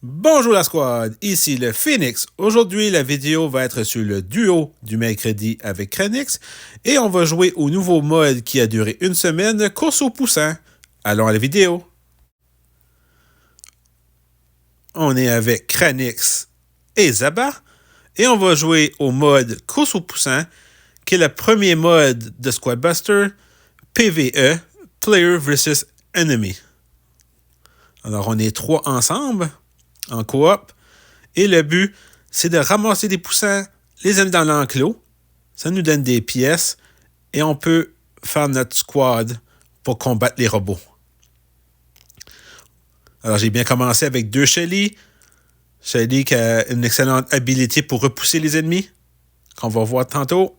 Bonjour la squad, ici le Phoenix. Aujourd'hui, la vidéo va être sur le duo du mercredi avec Kranix et on va jouer au nouveau mode qui a duré une semaine, course au poussin. Allons à la vidéo. On est avec Kranix et Zaba et on va jouer au mode course au poussin qui est le premier mode de Squad Buster PvE, Player vs Enemy. Alors on est 3 ensemble en coop. Et le but, c'est de ramasser des poussins, les mettre dans l'enclos. Ça nous donne des pièces et on peut faire notre squad pour combattre les robots. Alors, j'ai bien commencé avec 2 Shelly. Shelly qui a une excellente habilité pour repousser les ennemis, qu'on va voir tantôt.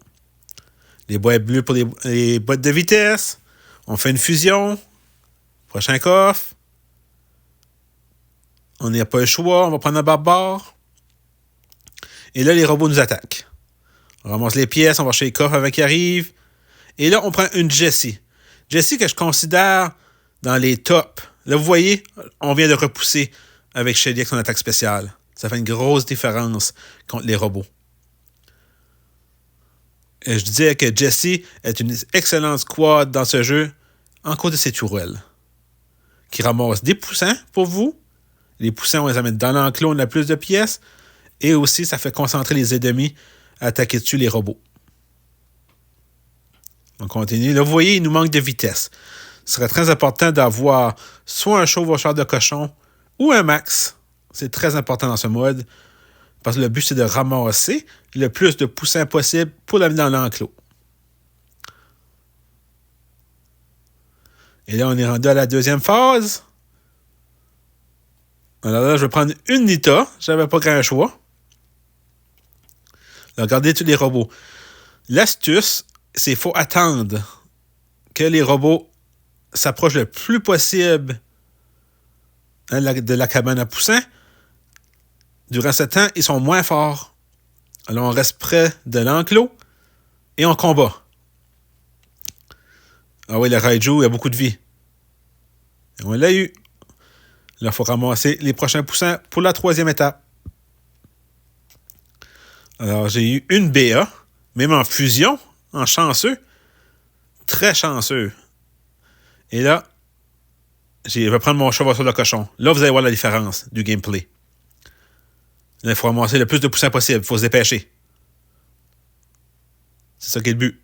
Les boîtes bleues pour les boîtes de vitesse. On fait une fusion. Prochain coffre. On n'a pas le choix, on va prendre un barbare. Et là, les robots nous attaquent. On ramasse les pièces, on va chez les coffres avec qui arrive. Et là, on prend une Jessie. Jessie que je considère dans les tops. Là, vous voyez, on vient de repousser avec Shelly avec son attaque spéciale. Ça fait une grosse différence contre les robots. Et je disais que Jessie est une excellente squad dans ce jeu en cause de ses tourelles. Qui ramasse des poussins pour vous. Les poussins, on les amène dans l'enclos, on a plus de pièces. Et aussi, ça fait concentrer les ennemis à attaquer dessus les robots. On continue. Là, vous voyez, il nous manque de vitesse. Ce serait très important d'avoir soit un chevaucheur de cochon ou un max. C'est très important dans ce mode. Parce que le but, c'est de ramasser le plus de poussins possible pour l'amener dans l'enclos. Et là, on est rendu à la deuxième phase. Alors là, je vais prendre une Nita. J'avais pas grand choix. Là, regardez tous les robots. L'astuce, c'est qu'il faut attendre que les robots s'approchent le plus possible de la cabane à poussins. Durant ce temps, ils sont moins forts. Alors, on reste près de l'enclos et on combat. Ah oui, le Raiju, il a beaucoup de vie. Et on l'a eu. Là, il faut ramasser les prochains poussins pour la 3e étape. Alors, j'ai eu une BA, même en fusion, en chanceux. Très chanceux. Et là, je vais prendre mon chevaucheur de cochon. Là, vous allez voir la différence du gameplay. Là, il faut ramasser le plus de poussins possible. Il faut se dépêcher. C'est ça qui est le but.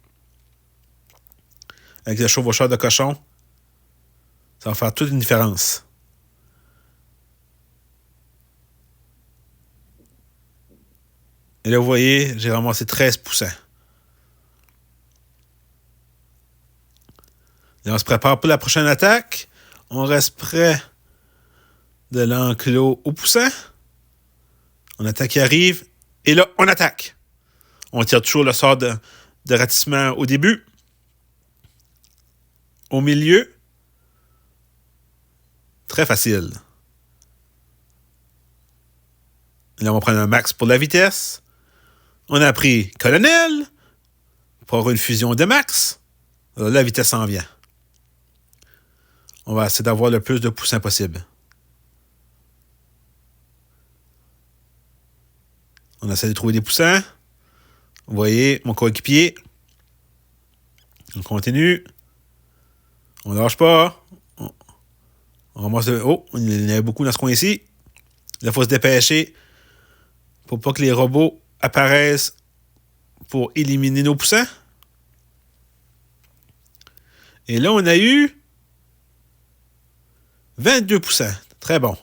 Avec le chevaucheur de cochon, ça va faire toute une différence. Et là, vous voyez, j'ai ramassé 13 poussins. Là, on se prépare pour la prochaine attaque. On reste près de l'enclos au poussin. On attaque qui arrive. Et là, on attaque. On tire toujours le sort de ratissement au début. Au milieu. Très facile. Là, on va prendre un max pour la vitesse. On a pris colonel pour avoir une fusion de max. Alors, la vitesse s'en vient. On va essayer d'avoir le plus de poussins possible. On essaie de trouver des poussins. Vous voyez, mon coéquipier. On continue. On ne lâche pas. On ramasse oh, il y en avait beaucoup dans ce coin ici. Là, il faut se dépêcher pour pas que les robots apparaissent pour éliminer nos poussins. Et là, on a eu 22 poussins. Très bon.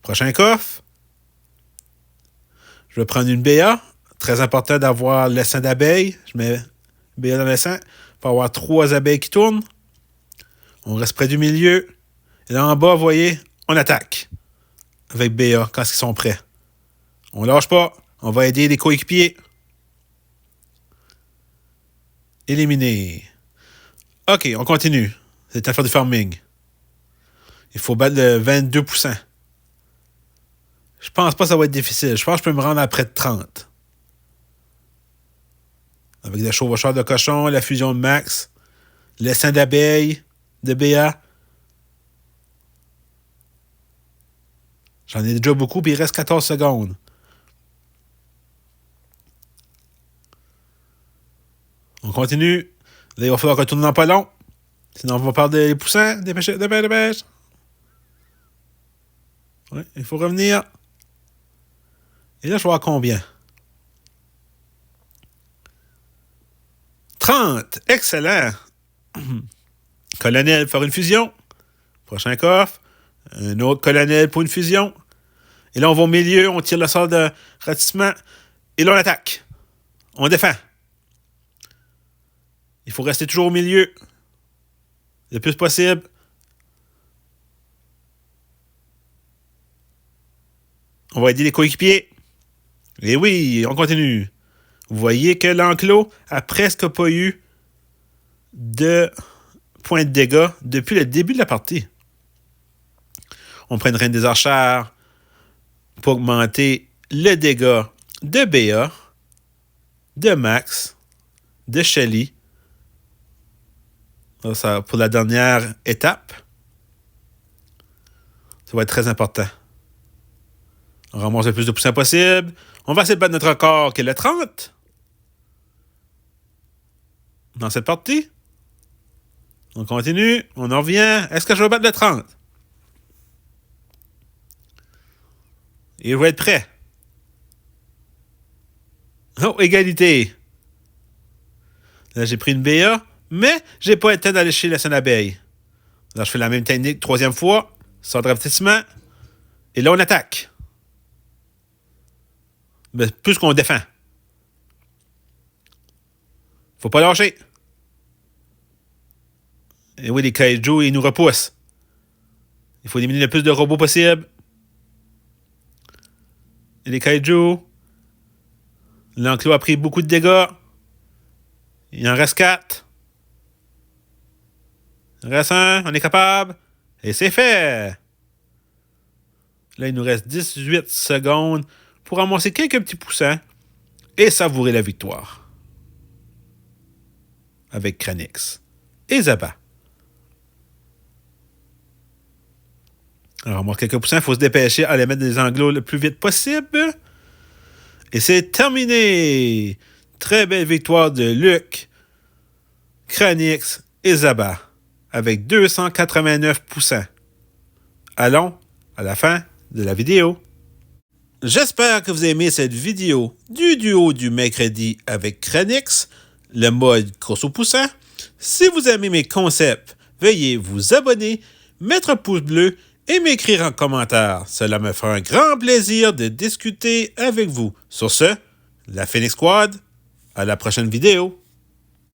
Prochain coffre. Je vais prendre une BA. Très important d'avoir l'essaim d'abeilles. Je mets BA dans l'essaim pour avoir 3 abeilles qui tournent. On reste près du milieu. Et là en bas, vous voyez, on attaque avec BA quand ils sont prêts. On lâche pas. On va aider les coéquipiers. Éliminer. OK, on continue. C'est à faire du farming. Il faut battre le 22 poussins. Je pense pas que ça va être difficile. Je pense que je peux me rendre à près de 30. Avec le chevaucheur de cochon, la fusion de max, l'essaim d'abeilles de BA. J'en ai déjà beaucoup, puis il reste 14 secondes. On continue. Là, il va falloir retourner dans pas long. Sinon, on va perdre les poussins. Dépêche, dépêche, dépêche. Ouais, il faut revenir. Et là, je vais voir combien. 30. Excellent. Colonel pour une fusion. Prochain coffre. Un autre colonel pour une fusion. Et là, on va au milieu. On tire le sort de ratissement. Et là, on attaque. On défend. Il faut rester toujours au milieu. Le plus possible. On va aider les coéquipiers. Et oui, on continue. Vous voyez que l'enclos a presque pas eu de points de dégâts depuis le début de la partie. On prend une reine des archères pour augmenter le dégât de BA, de Max, de Shelly. Ça, pour la dernière étape, ça va être très important. On ramasse le plus de poussins possible. On va essayer de battre notre record qui est le 30. Dans cette partie. On continue. On en revient. Est-ce que je vais battre le 30? Et je vais être prêt. Oh, égalité. Là, j'ai pris une BA, mais j'ai pas été d'aller chez la scène abeille. Là, je fais la même technique, troisième fois. Sort de rapetissement. Et là, on attaque. Mais plus qu'on défend. Faut pas lâcher. Et oui, les kaiju, ils nous repoussent. Il faut éliminer le plus de robots possible. Et les kaiju. L'enclos a pris beaucoup de dégâts. Il en reste 4. Il en reste 1. On est capable. Et c'est fait. Là, il nous reste 18 secondes pour ramasser quelques petits poussins et savourer la victoire. Avec Kranix et Zaba. Alors, on ramasse quelques poussins. Il faut se dépêcher à les mettre dans les enclos le plus vite possible. Et c'est terminé. Très belle victoire de Luc, Kranix et Zaba. Avec 289 poussins. Allons à la fin de la vidéo. J'espère que vous aimez cette vidéo du duo du mercredi avec Kranix, le mode course au poussin. Si vous aimez mes concepts, veuillez vous abonner, mettre un pouce bleu et m'écrire en commentaire. Cela me fera un grand plaisir de discuter avec vous. Sur ce, la Phoenix Squad, à la prochaine vidéo.